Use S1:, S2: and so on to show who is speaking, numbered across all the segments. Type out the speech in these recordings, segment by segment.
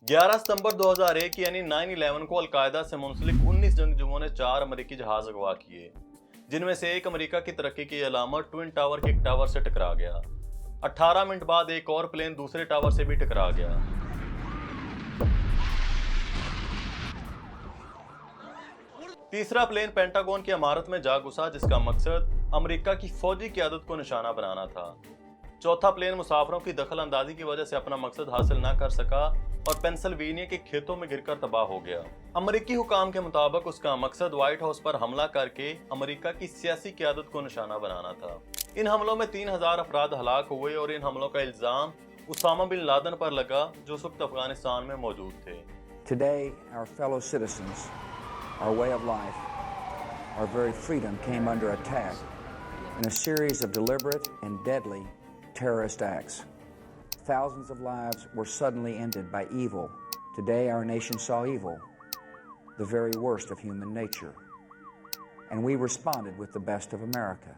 S1: 11 सितंबर 2001 यानी 9/11 को अलकायदा से मुंसलिक 19 जंगजुओं ने 4 अमेरिकी जहाज अगवा किए, जिनमें से एक अमेरिका की तरक्की की अलामत ट्विन टावर के एक टावर से टकरा गया। 18 मिनट बाद एक और प्लेन दूसरे टावर से भी टकरा गया। तीसरा प्लेन पेंटागन की इमारत में जा घुसा, जिसका मकसद अमेरिका की फौजी क़यादत को निशाना बनाना था। चौथा प्लेन मुसाफिरों की दखल अंदाजी की वजह से अपना मकसद हासिल न कर सका और पेंसिल्वेनिया के खेतों में गिरकर तबाह हो गया। अमेरिकी हुकाम के मुताबिक उसका मकसद व्हाइट हाउस पर हमला करके अमेरिका की सियासी क़यादत को निशाना बनाना था। इन हमलों में 3000 अफराद हलाक हुए और इन हमलों का इल्जाम उसामा बिन लादेन पर लगा, जो उस वक्त अफगानिस्तान में मौजूद थे।
S2: Today, our fellow citizens, our way of life, our very freedom came under attack in a series of deliberate and deadly terrorist acts. Thousands of lives were suddenly ended by evil. Today, our nation saw evil, the very worst of human nature, and we responded with the best of America.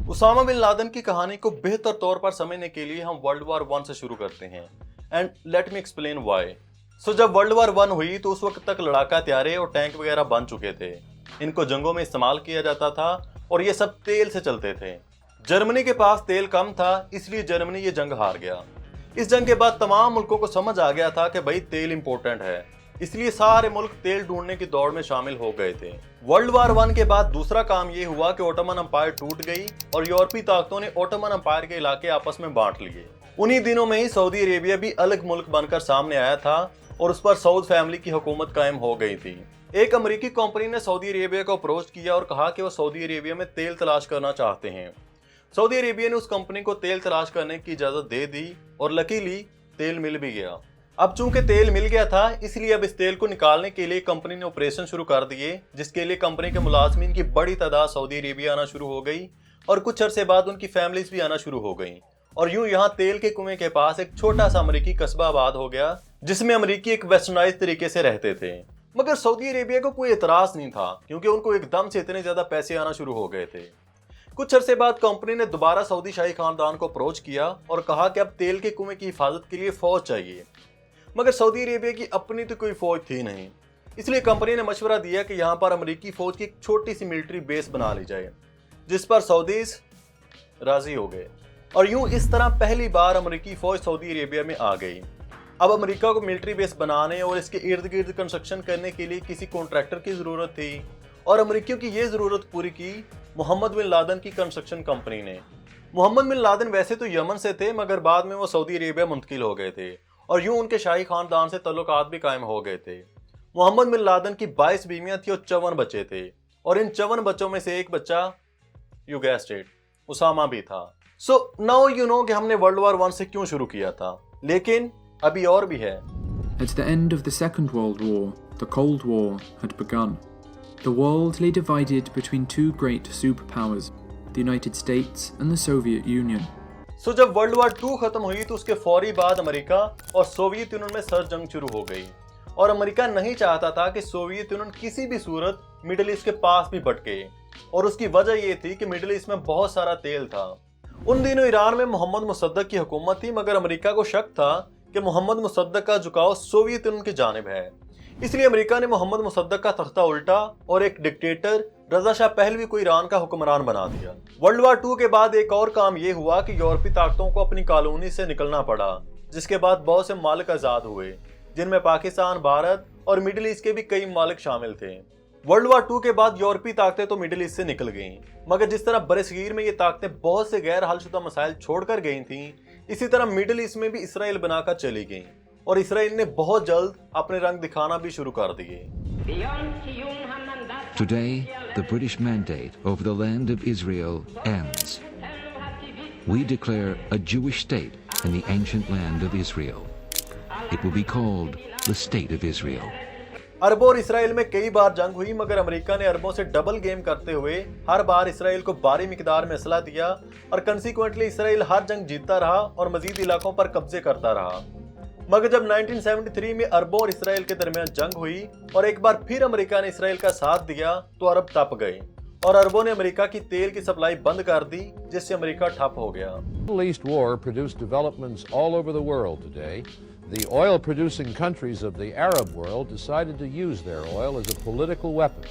S1: Osama bin Laden की कहानी को बेहतर तौर पर समझने के लिए हम वर्ल्ड वॉर 1 से शुरू करते हैं। And let me explain why. So जब वर्ल्ड वॉर 1 हुई तो उस वक्त तक लड़ाका हथियारे और टैंक वगैरह बन चुके थे। इनको जंगों में इस्तेमाल किया जाता था और ये सब तेल से चलते थे। जर्मनी के पास तेल कम था, इसलिए जर्मनी ये जंग हार गया। इस जंग के बाद तमाम मुल्कों को समझ आ गया था कि भाई तेल इंपॉर्टेंट है, इसलिए सारे मुल्क तेल ढूंढने की दौड़ में शामिल हो गए थे। वर्ल्ड वॉर 1 के बाद दूसरा काम ये हुआ कि ओटोमन अंपायर टूट गई और यूरोपीय ताकतों ने ओटोमन अंपायर के इलाके आपस में बांट लिए। उन्हीं दिनों में ही सऊदी अरेबिया भी अलग मुल्क बनकर सामने आया था और उस पर सऊद फैमिली की हुकूमत कायम हो गई थी। एक अमेरिकी कंपनी ने सऊदी अरेबिया को अप्रोच किया और कहा कि वो सऊदी अरेबिया में तेल तलाश करना चाहते हैं। सऊदी अरेबिया ने उस कंपनी को तेल तलाश करने की इजाजत दे दी और लकीली तेल मिल भी गया। अब चूंकि तेल मिल गया था, इसलिए अब इस तेल को निकालने के लिए कंपनी ने ऑपरेशन शुरू कर दिए, जिसके लिए कंपनी के मुलाजमीन की बड़ी तादाद सऊदी अरेबिया आना शुरू हो गई और कुछ अरसे बाद उनकी फैमिलीज भी आना शुरू हो गई। और यूं यहाँ तेल के कुएं के पास एक छोटा सा अमेरिकी कस्बा आबाद हो गया, जिसमें अमेरिकी एक वेस्टर्नाइज तरीके से रहते थे। मगर सऊदी अरेबिया को कोई एतराज नहीं था, क्योंकि उनको एकदम से इतने ज्यादा पैसे आना शुरू हो गए थे। कुछ अरसे बाद कंपनी ने दोबारा सऊदी शाही खानदान को अप्रोच किया और कहा कि अब तेल के कुएं की हिफाजत के लिए फौज चाहिए। मगर सऊदी अरेबिया की अपनी तो कोई फौज थी नहीं, इसलिए कंपनी ने मशवरा दिया कि यहाँ पर अमेरिकी फौज की एक छोटी सी मिलिट्री बेस बना ली जाए, जिस पर सऊदीज राजी हो गए और यूं इस तरह पहली बार अमेरिकी फौज सऊदी अरेबिया में आ गई। अब अमेरिका को मिलिट्री बेस बनाने और इसके इर्द गिर्द कंस्ट्रक्शन करने के लिए किसी कॉन्ट्रैक्टर की ज़रूरत थी और अमेरिकियों की ये ज़रूरत पूरी की मोहम्मद बिन लादेन की कंस्ट्रक्शन कंपनी ने। मोहम्मद बिन लादेन वैसे तो यमन से थे, मगर बाद में वो सऊदी अरेबिया मुंतकिल हो गए थे और यूं उनके शाही खानदान से तल्लुकात भी कायम हो गए थे। मोहम्मद बिन लादेन की 22 बीवियां थी और 54 बच्चे थे और इन 54 बच्चों में से एक बच्चा यू गेस्ड इट, उसामा भी था। सो नाउ यू नो कि हमने वर्ल्ड वॉर 1 से क्यों शुरू किया था, लेकिन अभी और भी है।
S3: At the end of the Second World War, the Cold War had begun. The world lay divided between two great superpowers, the United States and the Soviet Union.
S1: सो जब वर्ल्ड वॉर 2 खत्म हुई तो उसके फौरी बाद अमेरिका और Soviet union में सर्द जंग शुरू हो गई और अमेरिका नहीं चाहता था कि सोवियत यूनियन किसी भी सूरत मिडिल ईस्ट के पास भी भटके और उसकी वजह ये थी कि मिडिल ईस्ट में बहुत सारा तेल था। उन दिनों ईरान में मोहम्मद मुसद्दक की हुकूमत थी, मगर अमेरिका को शक था कि मोहम्मद मुसद्दक का झुकाव सोवियत यूनियन की जानिब है, इसलिए अमेरिका ने मोहम्मद मुसद्दक का तख्ता उल्टा और एक डिक्टेटर रजा शाह पहलवी को ईरान का हुक्मरान बना दिया। वर्ल्ड वॉर 2 के बाद एक और काम ये हुआ कि यूरोपीय ताकतों को अपनी कॉलोनी से निकलना पड़ा, जिसके बाद बहुत से मालिक आज़ाद हुए, जिनमें पाकिस्तान, भारत और मिडिल ईस्ट के भी कई मालिक शामिल थे। वर्ल्ड वॉर 2 के बाद यूरोपीय ताकतें तो मिडिल ईस्ट से निकल गईं, मगर जिस तरह बरसगीर में ये ताकतें बहुत से गैर हलशुदा मसाइल छोड़कर गई थीं, इसी तरह मिडिल ईस्ट में भी इसराइल बनाकर चली गईं और इसराइल ने बहुत जल्द अपने रंग दिखाना भी शुरू कर दिए।
S4: Today, the British mandate over the land of Israel ends. We declare a Jewish state in the ancient land of Israel. It will be called the State of Israel.
S1: अरबों और इसराइल में कई बार जंग हुई, मगर अमेरिका ने अरबों से डबल गेम करते हुए हर बार इसराइल को भारी मिकदार में असला दिया और कंसीक्वेंटली इसराइल हर जंग जीतता रहा और मजीद इलाकों पर कब्जे करता रहा। मगर जब 1973 में अरबों और इसराइल के दरमियान जंग हुई और एक बार फिर अमेरिका ने इसराइल का साथ दिया तो अरब तप गए और अरबों ने अमेरिका की तेल की सप्लाई बंद कर दी, जिससे अमेरिका ठप हो गया।
S5: The Middle East War produced developments all over the world today The oil-producing countries of the Arab world decided to use their oil as a political weapon.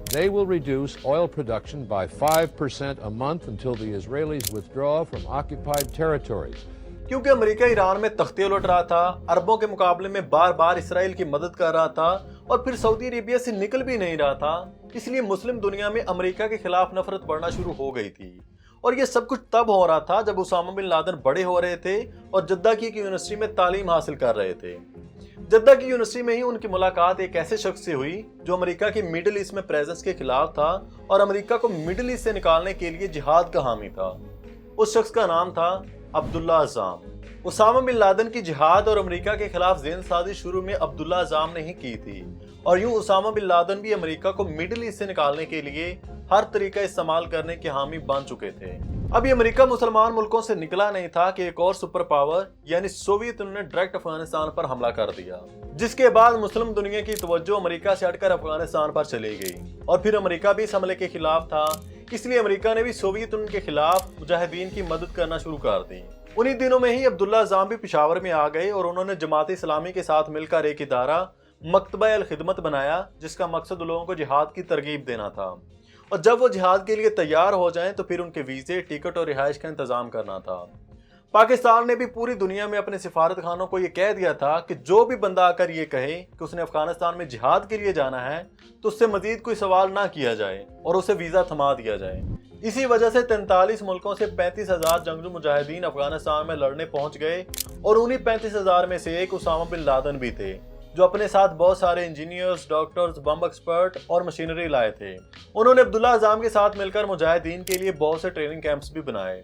S5: They will reduce oil production by 5% a month until the Israelis withdraw from occupied territories.
S1: क्योंकि America Iran में तख्ते उलट रहा था, अरबों के मुकाबले में बार बार इसराइल की मदद कर रहा था और फिर सऊदी अरेबिया से निकल भी नहीं रहा था, इसलिए मुस्लिम दुनिया में अमेरिका के खिलाफ नफरत बढ़ना शुरू हो गई थी। और ये सब कुछ तब हो रहा था जब उसामा बिन लादेन बड़े हो रहे थे और जद्दा की यूनिवर्सिटी में तालीम हासिल कर रहे थे। जद्दा की यूनिवर्सिटी में ही उनकी मुलाकात एक ऐसे शख्स से हुई जो अमेरिका की मिडिल ईस्ट में प्रेजेंस के खिलाफ था और अमेरिका को मिडिल ईस्ट से निकालने के लिए जिहाद का हामी था। उस शख्स का नाम था अब्दुल्ला अज़ाम। उसामा बिन लादेन की जिहाद और अमेरिका के खिलाफ ज़ेन साजी शुरू में अब्दुल्ला अज़ाम ने ही की थी और यूं उसामा बिन लादेन भी अमेरिका को मिडिल ईस्ट से निकालने के लिए हर तरीका इस्तेमाल करने के हामी बन चुके थे। अभी अमेरिका मुसलमान मुल्कों से निकला नहीं था कि एक और सुपर पावर यानी सोवियत यूनियन ने डायरेक्ट अफगानिस्तान पर हमला कर दिया, जिसके बाद मुस्लिम दुनिया की तवज्जो अमेरिका से हटकर अफगानिस्तान पर चली गई और फिर अमेरिका भी इस हमले के खिलाफ था, इसलिए अमेरिका ने भी सोवियत यूनियन के खिलाफ मुजाहिदीन की मदद करना शुरू कर दी। उन्हीं दिनों में ही अब्दुल्ला अज़ाम भी पेशावर में आ गए और उन्होंने जमात इस्लामी के साथ मिलकर एक इदारा मकतबा अल खिदमत बनाया, जिसका मकसद लोगों को जिहाद की तरगीब देना था और जब वो जिहाद के लिए तैयार हो जाएं तो फिर उनके वीज़े, टिकट और रिहाइश का इंतज़ाम करना था। पाकिस्तान ने भी पूरी दुनिया में अपने सिफारत खानों को ये कह दिया था कि जो भी बंदा आकर ये कहे कि उसने अफगानिस्तान में जिहाद के लिए जाना है तो उससे मजीद कोई सवाल ना किया जाए और उसे वीज़ा थमा दिया जाए। इसी वजह से 43 मुल्कों से 35,000 जंगजू मुजाहिदीन अफगानिस्तान में लड़ने पहुंच गए और उन्हीं 35,000 में से एक उसामा बिन लादेन भी थे, जो अपने साथ बहुत सारे इंजीनियर्स, डॉक्टर्स, बम एक्सपर्ट और मशीनरी लाए थे। उन्होंने अब्दुल्ला अज़ाम के साथ मिलकर मुजाहिदीन के लिए बहुत से ट्रेनिंग कैंप्स भी बनाए।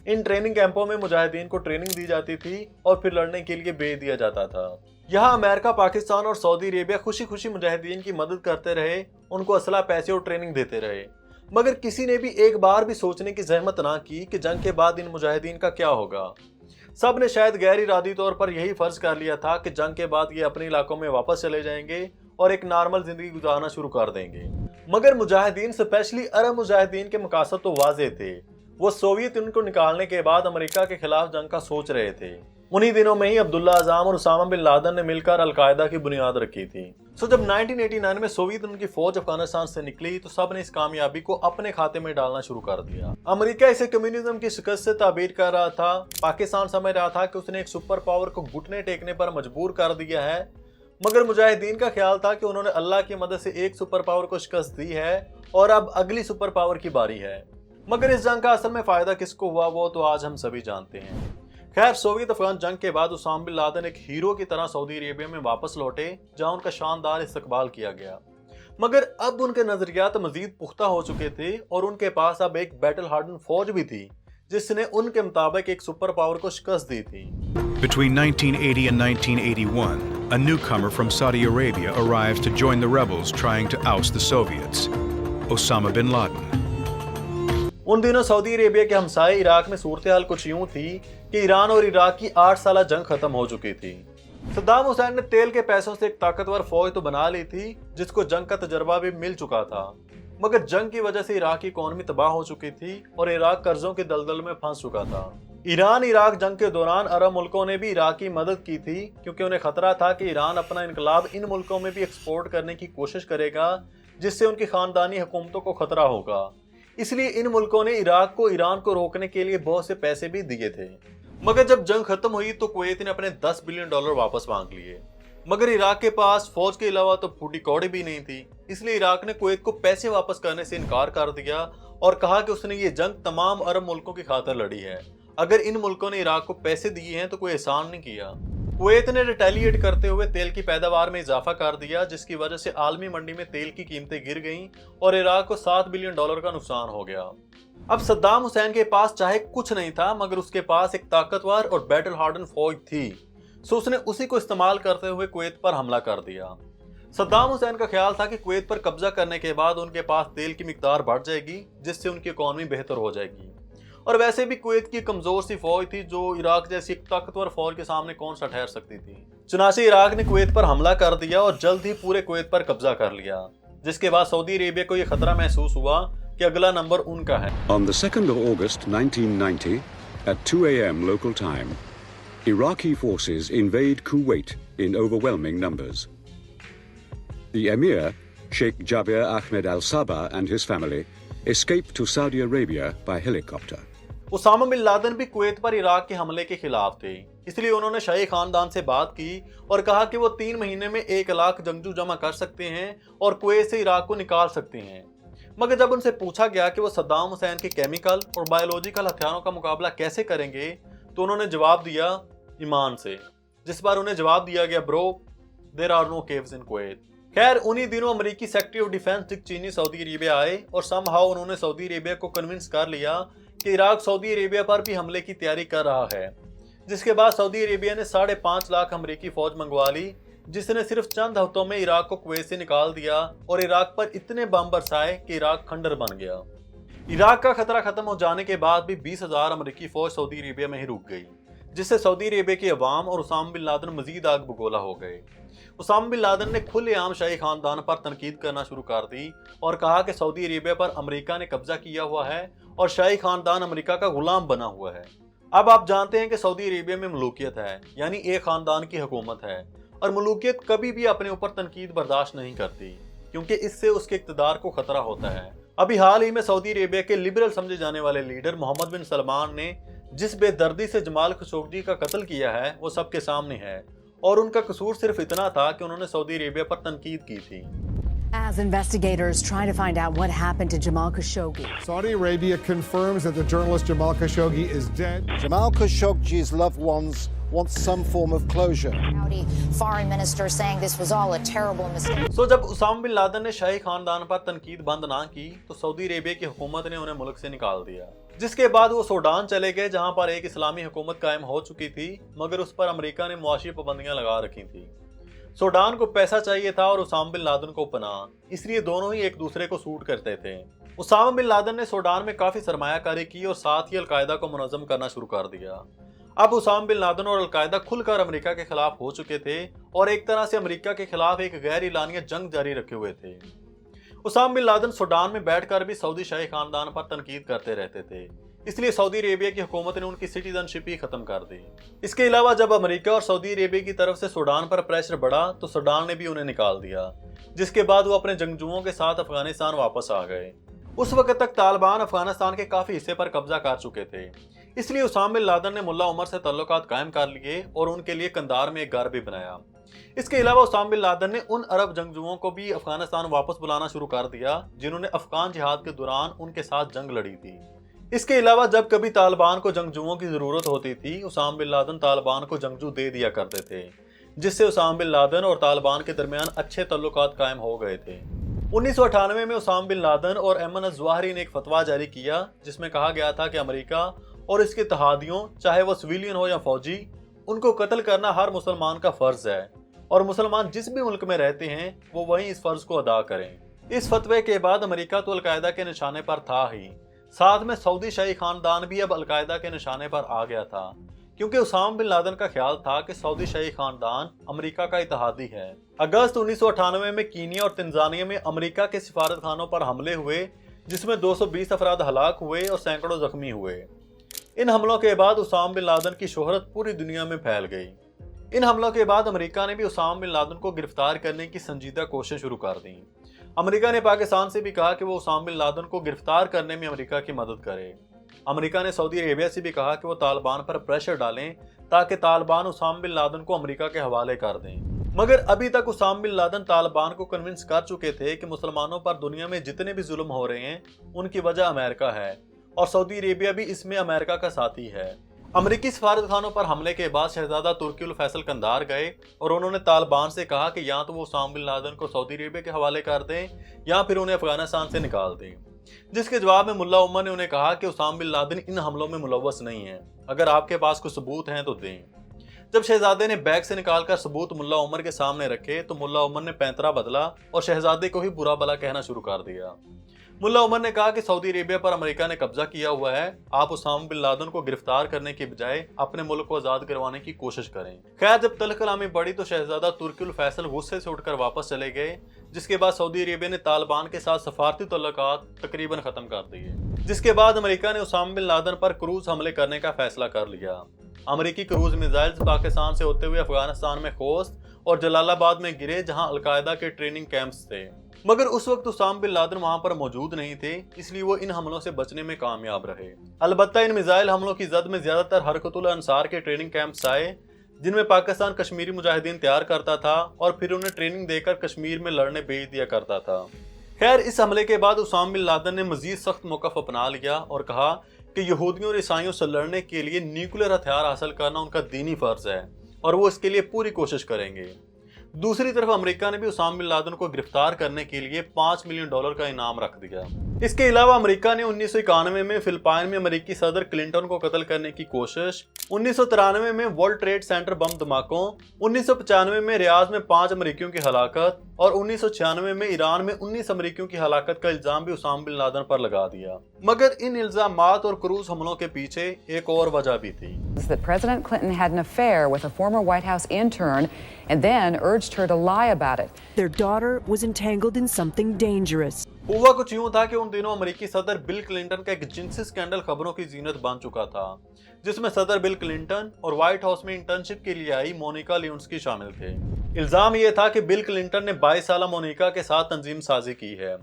S1: इन ट्रेनिंग कैंपों में मुजाहिदीन को ट्रेनिंग दी जाती थी और फिर लड़ने के लिए भेज दिया जाता था। यहाँ अमेरिका, पाकिस्तान और सऊदी अरेबिया खुशी खुशी मुजाहिदीन की मदद करते रहे, उनको असला, पैसे और ट्रेनिंग देते रहे, मगर किसी ने भी एक बार भी सोचने की जहमत ना की कि जंग के बाद इन मुजाहिदीन का क्या होगा। सब ने शायद गैर इरादी तौर पर यही फर्ज कर लिया था कि जंग के बाद ये अपने इलाकों में वापस चले जाएंगे और एक नॉर्मल जिंदगी गुजारना शुरू कर देंगे। मगर मुजाहिदीन, स्पेशली अरब मुजाहिदीन के मकासद तो वाज़ेह थे। वो सोवियत यूनियन को निकालने के बाद अमेरिका के खिलाफ जंग का सोच रहे थे। उन्हीं दिनों में ही अब्दुल्ला अज़ाम और उसामा बिन लादेन ने मिलकर अलकायदा की बुनियाद रखी थी। जब 1989 में सोवियत यूनियन की फौज अफगानिस्तान से निकली तो सब ने इस कामयाबी को अपने खाते में डालना शुरू कर दिया। अमेरिका इसे कम्युनिज्म की शिकस्त से ताबीर कर रहा था। पाकिस्तान समझ रहा था कि उसने एक सुपर पावर को घुटने टेकने पर मजबूर कर दिया है, मगर मुजाहिदीन का ख्याल था कि उन्होंने अल्लाह की मदद से एक सुपर पावर को शिकस्त दी है और अब अगली सुपर पावर की बारी है। मगर इस जंग का असल में फायदा किसको हुआ वो तो आज हम सभी जानते हैं। खैर, सोवियत अफगान जंग के बाद उसामा बिन लादेन एक हीरो की तरह सऊदी अरेबिया में वापस लौटे, जहां उनका शानदार इस्तकबाल किया गया। मगर अब उनके नजरियात मजीद पुख्ता हो चुके थे और उनके पास अब एक बैटल हार्डन फौज भी थी, जिसने उनके मुताबिक एक सुपर पावर को शिकस्त दी थी।
S6: Between 1980 and 1981, a newcomer from Saudi Arabia arrives to join the rebels trying to oust the Soviets, Osama bin Laden.
S1: उन दिनों सऊदी अरेबिया के हमसाए इराक में सूरत हाल कुछ यूं थी कि ईरान और इराक की 8 साल जंग खत्म हो चुकी थी। सद्दाम हुसैन ने तेल के पैसों से एक ताकतवर फौज तो बना ली थी, जिसको जंग का तजर्बा भी मिल चुका था, मगर जंग की वजह से इराक की इकॉनमी तबाह हो चुकी थी और इराक कर्जों के दलदल में फंस चुका था। ईरान इराक जंग के दौरान अरब मुल्कों ने भी इराक की मदद की थी, क्योंकि उन्हें खतरा था कि ईरान अपना इनकलाब इन मुल्कों में भी एक्सपोर्ट करने की कोशिश करेगा, जिससे उनकी खानदानी हुकूमतों को खतरा होगा। इसलिए इन मुल्कों ने इराक को ईरान को रोकने के लिए बहुत से पैसे भी दिए थे। मगर जब जंग खत्म हुई तो कुवैत ने अपने $10 बिलियन वापस मांग लिए, मगर इराक के पास फौज के अलावा तो फूटी कौड़ी भी नहीं थी। इसलिए इराक ने कुवैत को पैसे वापस करने से इनकार कर दिया और कहा कि उसने ये जंग तमाम अरब मुल्कों की खातिर लड़ी है। अगर इन मुल्कों ने इराक को पैसे दिए हैं तो कोई एहसान नहीं किया। कुवैत ने रिटेलिएट करते हुए तेल की पैदावार में इजाफा कर दिया, जिसकी वजह से आलमी मंडी में तेल की कीमतें गिर गईं और इराक को $7 बिलियन का नुकसान हो गया। अब सद्दाम हुसैन के पास चाहे कुछ नहीं था, मगर उसके पास एक ताकतवर और बैटल हार्डन फौज थी, सो उसने उसी को इस्तेमाल करते हुए कुवैत पर हमला कर दिया। सद्दाम हुसैन का ख्याल था कि कुवैत पर कब्जा करने के बाद उनके पास तेल की मिकदार बढ़ जाएगी, जिससे उनकी इकॉनमी बेहतर हो जाएगी। और वैसे भी कुवैत की कमजोर सी फौज थी, जो इराक जैसी एक ताकतवर फौज के सामने कौन सा ठहर सकती थी। चुनाचे इराक ने कुवैत पर हमला कर दिया और जल्द ही पूरे कुवैत पर कब्जा कर लिया, जिसके बाद सऊदी अरेबिया को यह खतरा महसूस हुआ कि अगला नंबर उनका है।
S7: On the 2nd of August 1990, at 2 a.m. local time, Iraqi forces invade Kuwait in overwhelming numbers. The Emir, Sheikh Jabir Ahmed Al Sabah, and his family escaped to Saudi Arabia by helicopter.
S1: Osama bin Laden भी Kuwait पर Iraq के हमले के खिलाफ थे, इसलिए उन्होंने शाही खानदान से बात की और कहा कि वो 3 महीने में 1 लाख जंगजू जमा कर सकते हैं और कुवैत से इराक को निकाल सकते हैं। मगर जब उनसे पूछा गया कि वो सद्दाम हुसैन के केमिकल और बायोलॉजिकल हथियारों का मुकाबला कैसे करेंगे, तो उन्होंने जवाब दिया ईमान से, जिस पर उन्हें जवाब दिया गया, bro there are no caves in Kuwait. खैर, उन्हीं दिनों अमेरिकी secretary of defence Dick Cheney Saudi Arabia आए और समहाउ उन्होंने सऊदी अरेबिया को कन्विंस कर लिया कि इराक सऊदी अरेबिया पर भी हमले की तैयारी कर रहा है, जिसके बाद सऊदी अरेबिया ने 5.5 लाख अमेरिकी फौज मंगवा ली, जिसने सिर्फ चंद हफ्तों में इराक को कुवैत से निकाल दिया और इराक पर इतने बम बरसाए कि इराक खंडर बन गया। इराक का खतरा खत्म हो जाने के बाद भी 20,000 अमेरिकी फौज सऊदी अरेबिया में ही रुक गई, जिससे सऊदी अरेबिया की अवाम और उसामा बिन लादेन मजीद आग बगोला हो गए। उसामा बिन लादेन ने खुलेआम शाही खानदान पर तनकीद करना शुरू कर दी और कहा कि सऊदी अरेबिया पर अमेरिका ने कब्जा किया हुआ है और शाही खानदान अमेरिका का गुलाम बना हुआ है। अब आप जानते हैं कि सऊदी अरेबिया में मलूकियत है, यानी एक खानदान की हुकूमत है, और मलूकियत कभी भी अपने ऊपर तनकीद बर्दाश्त नहीं करती, क्योंकि इससे उसके इक़्तिदार को खतरा होता है। अभी हाल ही में सऊदी अरेबिया के लिबरल समझे जाने वाले लीडर मोहम्मद बिन सलमान ने जिस बेदर्दी से जमाल खशोगी का कत्ल किया है वो सबके सामने है, और उनका कसूर सिर्फ इतना था कि उन्होंने सऊदी अरेबिया पर तनकीद की थी।
S8: As investigators try to find out what happened to Jamal Khashoggi.
S9: Saudi Arabia confirms that the journalist Jamal Khashoggi is dead.
S10: Jamal Khashoggi's loved ones want some form of closure.
S11: Saudi foreign minister saying this was all a terrible mistake.
S1: So जब Usama bin Laden ने शाही खानदान पर तनकीद बंद ना की तो Saudi Arabia की हुकूमत ने उन्हें मुल्क से निकाल दिया, जिसके बाद वो सूडान चले गए, जहां पर एक इस्लामी हुकूमत कायम हो चुकी थी, मगर उस पर अमेरिका ने मुआशी पाबंदियां लगा रखी थी। सूडान को पैसा चाहिए था और उसामा बिन लादेन को पनाह, इसलिए दोनों ही एक दूसरे को सूट करते थे। उसामा बिन लादेन ने सूडान में काफी सरमायाकारी की और साथ ही अलकायदा को मुनज़्ज़म करना शुरू कर दिया। अब उसामा बिन लादेन और अलकायदा खुलकर अमेरिका के खिलाफ हो चुके थे और एक तरह से अमेरिका के खिलाफ एक गैर इलानिया जंग जारी रखे हुए थे। उसामा बिन लादेन सूडान में बैठकर भी सऊदी शाही खानदान पर तनकीद करते रहते थे, इसलिए सऊदी अरेबिया की हुकूमत ने उनकी सिटीजनशिप ही खत्म कर दी। इसके अलावा जब अमेरिका और सऊदी अरेबिया की तरफ से सूडान पर प्रेशर बढ़ा तो सूडान ने भी उन्हें निकाल दिया, जिसके बाद वो अपने जंगजुओं के साथ अफगानिस्तान वापस आ गए। उस वक्त तक तालिबान अफगानिस्तान के काफी हिस्से पर कब्जा कर चुके थे, इसलिए उसामा बिन लादेन ने मुल्ला उमर से तल्लुकात कायम कर लिए और उनके लिए कंधार में एक घर भी बनाया। इसके अलावा उसामा बिन लादेन ने उन अरब जंगजुओं को भी अफगानिस्तान वापस बुलाना शुरू कर दिया जिन्होंने अफगान जिहाद के दौरान उनके साथ जंग लड़ी थी। इसके अलावा जब कभी तालिबान को जंगजुओं की जरूरत होती थी, उसामा बिन लादेन तालिबान को जंगजू दे दिया करते थे, जिससे उसामा बिन लादेन और तालिबान के दरमियान अच्छे तल्लुकात कायम हो गए थे। 1998 में उसामा बिन लादेन और एमन अज़वाहिरी ने एक फतवा जारी किया जिसमें कहा गया था कि अमेरिका और इसके इत्तेहादियों, चाहे वो सिविलियन हो या फौजी, उनको कत्ल करना हर मुसलमान का फर्ज है और मुसलमान जिस भी मुल्क में रहते हैं वो वहीं इस फर्ज को अदा करें। इस फतवे के बाद अमेरिका तो अलकायदा के निशाने पर था ही, साथ में सऊदी शाही खानदान भी अब अलकायदा के निशाने पर आ गया था, क्योंकि उसामा बिन लादेन का ख्याल था कि सऊदी शाही खानदान अमेरिका का इत्तेहादी है। अगस्त 1998 में कीनिया और तंजानिया में अमेरिका के सिफारत खानों पर हमले हुए, जिसमें 220 अफराद हलाक हुए और सैकड़ों जख्मी हुए। इन हमलों के बाद उसामा बिन लादेन की शोहरत पूरी दुनिया में फैल गई। इन हमलों के बाद अमेरिका ने भी उसामा बिन लादेन को गिरफ्तार करने की संजीदा कोशिश शुरू कर दी। अमेरिका ने पाकिस्तान से भी कहा कि वो उसामा बिन लादेन को गिरफ्तार करने में अमेरिका की मदद करे। अमेरिका ने सऊदी अरेबिया से भी कहा कि वो तालिबान पर प्रेशर डालें ताकि तालिबान उसामा बिन लादेन को अमेरिका के हवाले कर दें। मगर अभी तक उसामा बिन लादेन तालिबान को कन्विंस कर चुके थे कि मुसलमानों पर दुनिया में जितने भी जुल्म हो रहे हैं उनकी वजह अमेरिका है और सऊदी अरेबिया भी इसमें अमेरिका का साथी है। अमेरिकी सफारत खानों पर हमले के बाद शहजादा तुर्की उल फैसल कंधार गए और उन्होंने तालिबान से कहा कि या तो वो उसामा बिन लादेन को सऊदी अरेबिया के हवाले कर दें या फिर उन्हें अफगानिस्तान से निकाल दें, जिसके जवाब में मुल्ला उमर ने उन्हें कहा कि उसामा बिन लादेन इन हमलों में मुलव्वस नहीं है, अगर आपके पास कोई सबूत हैं तो दें। जब शहजादे ने बैग से निकालकर सबूत मुल्ला उमर के सामने रखे तो मुल्ला उमर ने पैंतरा बदला और शहजादे को ही बुरा भला कहना शुरू कर दिया। मुल्ला उमर ने कहा कि सऊदी अरेबिया पर अमेरिका ने कब्जा किया हुआ है, आप उसामा बिन लादेन को गिरफ्तार करने के बजाय अपने मुल्क को आज़ाद करवाने की कोशिश करें। खैर, जब तल्ख कलामी बढ़ी तो शहजादा तुर्की उल फैसल गुस्से से उठकर वापस चले गए, जिसके बाद सऊदी अरेबिया ने तालिबान के साथ सफारती तल्लुकात तकरीबन खत्म कर दिए। जिसके बाद अमेरिका ने उसामा बिन लादेन पर क्रूज हमले करने का फैसला कर लिया। अमरीकी क्रूज मिसाइल्स पाकिस्तान से होते हुए अफगानिस्तान में खोस्त और जलालाबाद में गिरे, जहां अलकायदा के ट्रेनिंग कैंप्स थे। मगर उस वक्त उसामा बिन लादेन वहां पर मौजूद नहीं थे, इसलिए वो इन हमलों से बचने में कामयाब रहे। अलबत्ता इन मिसाइल हमलों की जद में ज्यादातर हरकतुल अंसार के ट्रेनिंग कैंप्स आए, जिनमें पाकिस्तान कश्मीरी मुजाहिदीन तैयार करता था और फिर उन्हें ट्रेनिंग देकर कश्मीर में लड़ने भेज दिया करता था। खैर, इस हमले के बाद उसामा बिन लादेन ने मजीद सख्त मौक़िफ़ अपना लिया और कहा कि यहूदियों और ईसाइयों से लड़ने के लिए न्यूक्लियर हथियार हासिल करना उनका दीनी फर्ज है और वो इसके लिए पूरी कोशिश करेंगे। दूसरी तरफ अमेरिका ने भी उसामा बिन लादेन को गिरफ्तार करने के लिए $5 मिलियन का इनाम रख दिया। इसके अलावा अमेरिका ने 1991 में फिलिपाइन में अमेरिकी सदर क्लिंटन को कत्ल करने की कोशिश, 1993 में वर्ल्ड ट्रेड सेंटर बम धमाकों, 1995 में रियाद में 5 अमेरिकियों की हलाकत और 1996 में ईरान में 19 अमेरिकियों की हलाकत का इल्जाम भी उसामा बिन लादेन पर लगा दिया। मगर इन इल्जामात और क्रूज हमलों के पीछे एक और वजह भी थी।
S12: That President Clinton had an affair with a former White House intern and then urged her to lie about it.
S13: Their daughter was entangled in something dangerous.
S1: हुआ कुछ यूं था कि उन दिनों अमेरिकी सदर बिल क्लिंटन का एक जिनसी स्कैंडल खबरों की जीनत बन चुका था, जिसमें सदर बिल क्लिंटन और व्हाइट हाउस में इंटर्नशिप के लिए आई मोनिका ल्यून्स्की शामिल थे। इल्जाम ये था कि बिल क्लिंटन ने 22 साल मोनिका के साथ तंजीम साजी की है।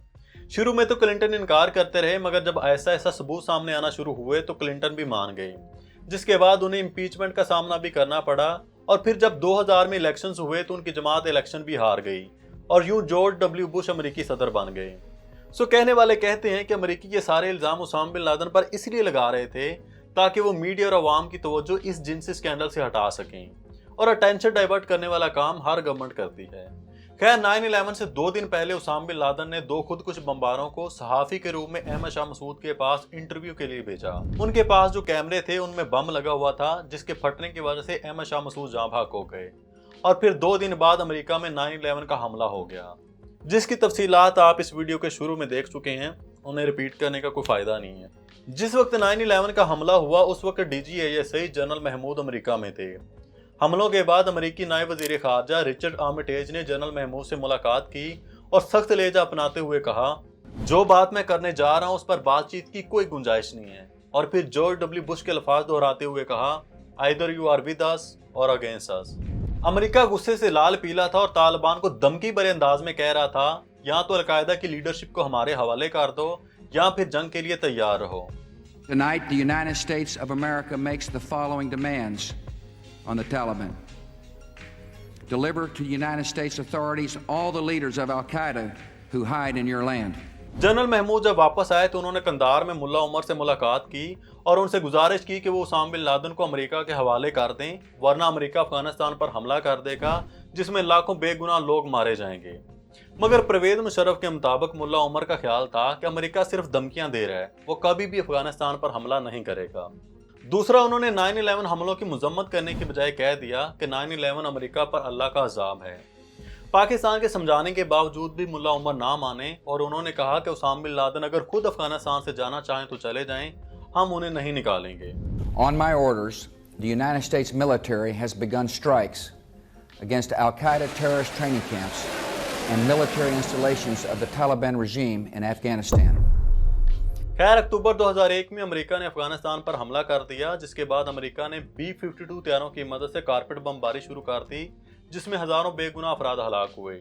S1: शुरू में तो क्लिंटन इनकार करते रहे, मगर जब ऐसा सबूत सामने आना शुरू हुए तो क्लिंटन भी मान गए, जिसके बाद उन्हें इम्पीचमेंट का सामना भी करना पड़ा। और फिर जब 2000 में इलेक्शंस हुए तो उनकी जमात इलेक्शन भी हार गई और यूं जॉर्ज डब्ल्यू बुश अमेरिकी सदर बन गए। सो कहने वाले कहते हैं कि अमेरिकी के सारे इल्जाम उसामा बिन लादेन पर इसलिए लगा रहे थे ताकि वो मीडिया और अवाम की तवज्जो इस जिनसी स्कैंडल से हटा सकें, और अटेंशन डाइवर्ट करने वाला काम हर गवर्नमेंट करती है। खैर, 9/11 से 2 दिन पहले उसामा बिन लादेन ने 2 खुदकुश बमबारों को सहाफ़ी के रूप में अहमद शाह मसूद के पास इंटरव्यू के लिए भेजा। उनके पास जो कैमरे थे उनमें बम लगा हुआ था, जिसके फटने की वजह से अहमद शाह मसूद जाँ भाग हो गए और फिर 2 दिन बाद अमेरिका में 9/11 का हमला हो गया, जिसकी तफसीलात आप इस वीडियो के शुरू में देख चुके हैं। उन्हें रिपीट करने का कोई फ़ायदा नहीं है। जिस वक्त 9/11 का हमला हुआ उस वक्त DGISI जनरल महमूद अमेरिका में थे। हमलों के बाद अमेरिकी नायब वज़ीर ख़ारजा रिचर्ड आर्मिटेज ने जनरल महमूद से मुलाकात की और सख्त लहजा अपनाते हुए कहा, जो बात मैं करने जा रहा हूँ उस पर बातचीत की कोई गुंजाइश नहीं है। और फिर जॉर्ज डब्ल्यू बुश के अल्फाज दोहराते हुए कहा, either you are with us or against us. America गुस्से से लाल पीला था और तालिबान को धमकी भरे अंदाज में कह रहा था, या तो अलकायदा की लीडरशिप को हमारे हवाले कर दो या फिर जंग के लिए तैयार रहो।
S2: Tonight, the United States of America makes the following demands on the Taliban. Deliver to United States authorities all the leaders of Al-Qaeda who hide in your land.
S1: General Mahmood जब वापस आए तो उन्होंने कंधार में मुल्ला उमर से मुलाकात की और उनसे गुजारिश की कि वो उसामा बिन लादेन को अमेरिका के हवाले कर दें, वरना अमेरिका अफगानिस्तान पर हमला कर देगा जिसमें लाखों बेगुनाह लोग मारे जाएंगे। मगर परवेज मुशर्रफ के मुताबिक मुल्ला उमर का ख्याल था कि अमेरिका सिर्फ धमकियां दे रहा है, वो कभी भी अफगानिस्तान पर हमला नहीं करेगा। दूसरा, उन्होंने 9/11 हमलों की मजम्मत करने की बजाय कह दिया कि 9/11 अमेरिका पर अल्लाह का अजाब है। पाकिस्तान के समझाने के बावजूद भी मुल्ला उमर ना माने और उन्होंने कहा कि उसामा बिन लादेन अगर खुद अफगानिस्तान से जाना चाहें तो चले जाएं, हम उन्हें नहीं निकालेंगे।
S2: On my orders, the United States military has begun strikes against Al-Qaeda terrorist training camps and military installations of the Taliban regime in Afghanistan.
S1: खैर, अक्टूबर 2001 में अमेरिका ने अफगानिस्तान पर हमला कर दिया, जिसके बाद अमेरिका ने B-52 तैयारों की मदद से कारपेट बमबारी शुरू कर दी, जिसमें हजारों बेगुनाह अफराद हलाक हुए।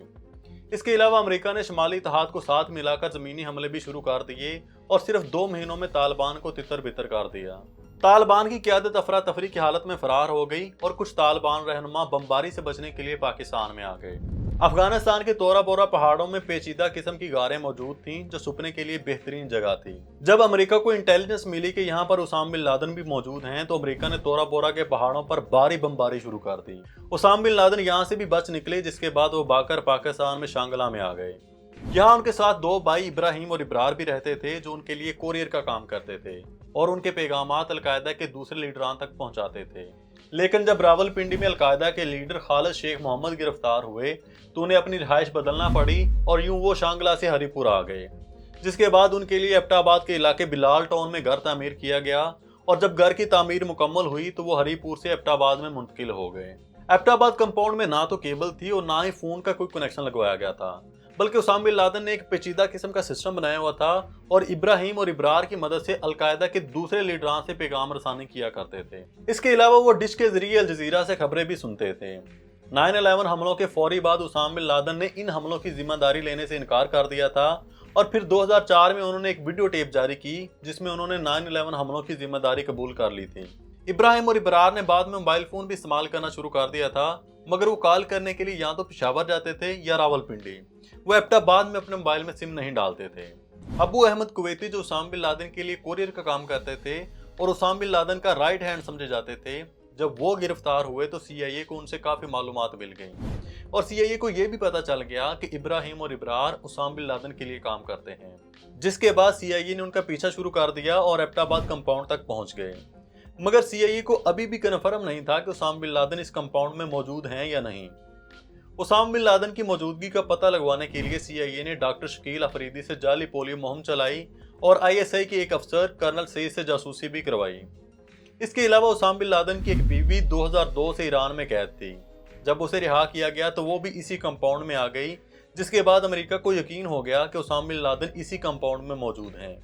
S1: इसके अलावा अमेरिका ने शुमाली इत्तेहाद को साथ मिलाकर ज़मीनी हमले भी शुरू कर दिए और सिर्फ 2 महीनों में तालिबान को तितर बितर कर दिया। तालिबान की क़यादत अफरा तफरी की हालत में फरार हो गई और कुछ तालिबान रहनुमा बमबारी से बचने के लिए पाकिस्तान में आ गए। अफगानिस्तान के तोरा बोरा पहाड़ों में पेचीदा किस्म की गारें मौजूद थीं, जो छुपने के लिए बेहतरीन जगह थी। जब अमेरिका को इंटेलिजेंस मिली कि यहाँ पर उसामा बिन लादेन भी मौजूद हैं, तो अमेरिका ने तोरा बोरा के पहाड़ों पर भारी बमबारी शुरू कर दी। उसामा बिन लादेन यहाँ से भी बच निकले, जिसके बाद वो भागकर पाकिस्तान में शांगला में आ गए। यहाँ उनके साथ 2 भाई इब्राहिम और इब्रार भी रहते थे, जो उनके लिए कोरियर का काम करते थे और उनके पैगामात अलकायदा के दूसरे लीडरान तक पहुँचाते थे। लेकिन जब रावलपिंडी में अलकायदा के लीडर खालिद शेख मोहम्मद गिरफ्तार हुए तो उन्हें अपनी रिहाइश बदलना पड़ी और यूं वो शांगला से हरीपुर आ गए, जिसके बाद उनके लिए एबटाबाद के इलाके बिलाल टाउन में घर तामीर किया गया और जब घर की तामीर मुकम्मल हुई तो वो हरीपुर से एबटाबाद में मुंतकिल हो गए। एबटाबाद कंपाउंड में ना तो केबल थी और ना ही फोन का कोई कनेक्शन लगवाया गया था, बल्कि उसामा बिन लादेन ने एक पेचीदा किस्म का सिस्टम बनाया हुआ था और इब्राहिम और इब्रार की मदद से अलकायदा के दूसरे लीडरान से पैगाम रसानी किया करते थे। इसके अलावा वो डिश के जरिए अल जजीरा से खबरें भी सुनते थे। 9/11 हमलों के फौरी बाद उसामा बिन लादेन ने इन हमलों की जिम्मेदारी लेने से इनकार कर दिया था और फिर 2004 में उन्होंने एक वीडियो टेप जारी की जिसमें उन्होंने 9/11 हमलों की जिम्मेदारी कबूल कर ली थी। इब्राहिम और इब्रार ने बाद में मोबाइल फोन भी इस्तेमाल करना शुरू कर दिया था, मगर वो कॉल करने के लिए या तो पेशावर जाते थे या रावलपिंडी। वो एबटाबाद में अपने मोबाइल में सिम नहीं डालते थे। अबू अहमद कुवैती जो उसामा बिन लादेन के लिए कोरियर का काम करते थे और उसामा बिन लादेन का राइट हैंड समझे जाते थे, जब वो गिरफ्तार हुए तो CIA को उनसे काफी मालूमात मिल गई और CIA को यह भी पता चल गया कि इब्राहिम और इब्रार उसामा बिन लादेन के लिए काम करते हैं, जिसके बाद CIA ने उनका पीछा शुरू कर दिया और एबटाबाद कंपाउंड तक पहुंच गए। मगर CIA को अभी भी कन्फर्म नहीं था कि उसामा बिन लादेन इस कंपाउंड में मौजूद हैं या नहीं। उसामा बिन लादेन की मौजूदगी का पता लगवाने के लिए CIA ने डॉक्टर शकील अफरीदी से जाली पोलियो मुहिम चलाई और ISI के एक अफसर कर्नल सईद से जासूसी भी करवाई। इसके अलावा उसामा बिन लादेन की एक बीवी 2002 से ईरान में कैद थी। जब उसे रिहा किया गया तो वो भी इसी कंपाउंड में आ गई, जिसके बाद अमेरिका को यकीन हो गया कि उसामा बिन लादेन इसी कंपाउंड में मौजूद हैं।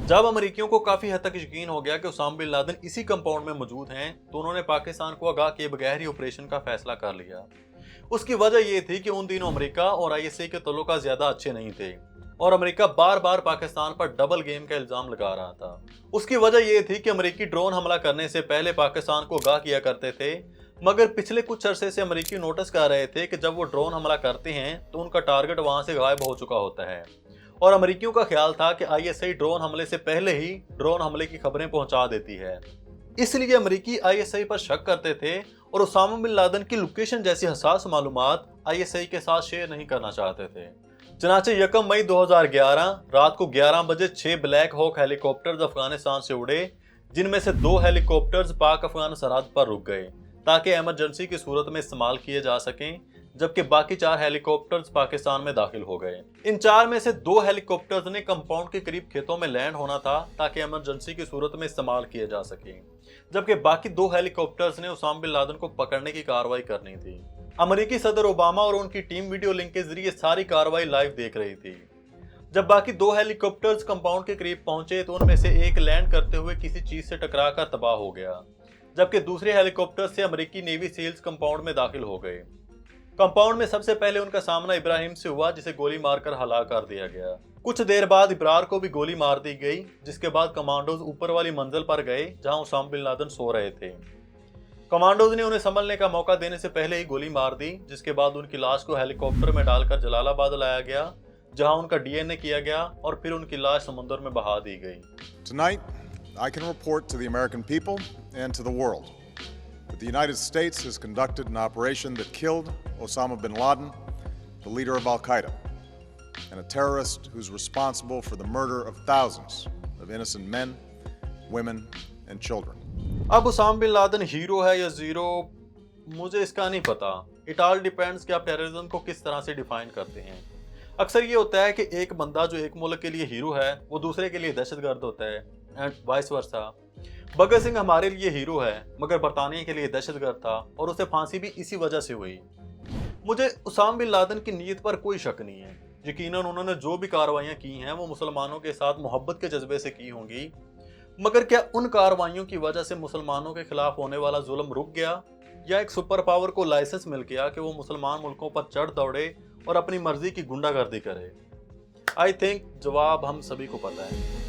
S1: जब अमेरिकियों को काफी हद तक यकीन हो गया कि उसामा बिन लादेन इसी कंपाउंड में मौजूद हैं, तो उन्होंने पाकिस्तान को आगाह किए बगैर ही ऑपरेशन का फैसला कर लिया। उसकी वजह यह थी कि उन दिनों अमेरिका और ISI के ताल्लुकात ज्यादा अच्छे नहीं थे और अमेरिका बार बार पाकिस्तान पर डबल गेम का इल्जाम लगा रहा था। उसकी वजह यह थी कि अमेरिकी ड्रोन हमला करने से पहले पाकिस्तान को आगाह किया करते थे, मगर पिछले कुछ अरसे से अमेरिकी नोटिस कर रहे थे कि जब वो ड्रोन हमला करते हैं तो उनका टारगेट वहां से गायब हो चुका होता है और अमेरिकियों का ख्याल था कि ISI ड्रोन हमले से पहले ही ड्रोन हमले की खबरें पहुंचा देती है। इसलिए अमेरिकी ISI पर शक करते थे और उसामा बिन लादेन की लोकेशन जैसी हसास मालूमात ISI के साथ शेयर नहीं करना चाहते थे। चनाचे 1 मई 2011 रात को 11 बजे 6 ब्लैक हॉक हेलीकॉप्टर्स अफगानिस्तान से उड़े, जिनमें से 2 हेलीकॉप्टर्स पाक अफगान सरहद पर रुक गए ताकि इमरजेंसी की सूरत में इस्तेमाल किए जा सकें, जबकि बाकी 4 हेलीकॉप्टर्स पाकिस्तान में दाखिल हो गए। इन 4 में से 2 हेलीकॉप्टर्स ने कंपाउंड के करीब खेतों में लैंड होना था ताकि इमरजेंसी की सूरत में इस्तेमाल किए जा सके, जबकि बाकी 2 हेलीकॉप्टर्स ने उसामा बिन लादेन को पकड़ने की कार्रवाई करनी थी। अमेरिकी सदर ओबामा और उनकी टीम वीडियो लिंक के जरिए सारी कार्रवाई लाइव देख रही थी। जब बाकी 2 हेलीकॉप्टर्स कंपाउंड के करीब पहुंचे तो उनमें से एक लैंड करते हुए किसी चीज से टकराकर तबाह हो गया, जबकि दूसरे हेलीकॉप्टर से अमेरिकी नेवी सेल्स कंपाउंड में दाखिल हो गए। कंपाउंड में सबसे पहले उनका सामना इब्राहिम से हुआ, जिसे गोली मारकर हलाक कर दिया गया। कुछ देर बाद इब्रार को भी गोली मार दी गई, जिसके बाद कमांडोज ऊपर वाली मंजिल पर गए जहां उसामा बिन लादेन सो रहे थे। कमांडोज ने उन्हें संभलने का मौका देने से पहले ही गोली मार दी, जिसके बाद उनकी लाश को हेलीकॉप्टर में डालकर जलालाबाद लाया गया, जहां उनका DNA किया गया और फिर उनकी लाश समुद्र में बहा दी गई।
S14: Tonight, I can report to the American people and to the world that the United States has conducted an operation that killed Osama bin Laden, the leader of Al-Qaeda, and a terrorist who's responsible for the murder of thousands of innocent men, women, and children.
S1: अब Usama bin Laden hero है या zero, मुझे इसका नहीं पता। It all depends कि आप terrorism को किस तरह से डिफाइन करते हैं। अक्सर ये होता है कि एक बंदा जो एक मुल्क के लिए हीरो है वो दूसरे के लिए दहशतगर्द होता है, and vice versa. Bhagat Singh हमारे लिए हीरो है मगर बरतानिया के लिए दहशतगर्द था और उसे फांसी भी इसी वजह से हुई। मुझे उसामा बिन लादेन की नीयत पर कोई शक नहीं है। यकीनन उन्होंने जो भी कार्रवाइयाँ की हैं वो मुसलमानों के साथ मोहब्बत के जज्बे से की होंगी, मगर क्या उन कार्रवाइयों की वजह से मुसलमानों के खिलाफ होने वाला जुल्म रुक गया या एक सुपर पावर को लाइसेंस मिल गया कि वो मुसलमान मुल्कों पर चढ़ दौड़े और अपनी मर्जी की गुंडागर्दी करे? आई थिंक जवाब हम सभी को पता है।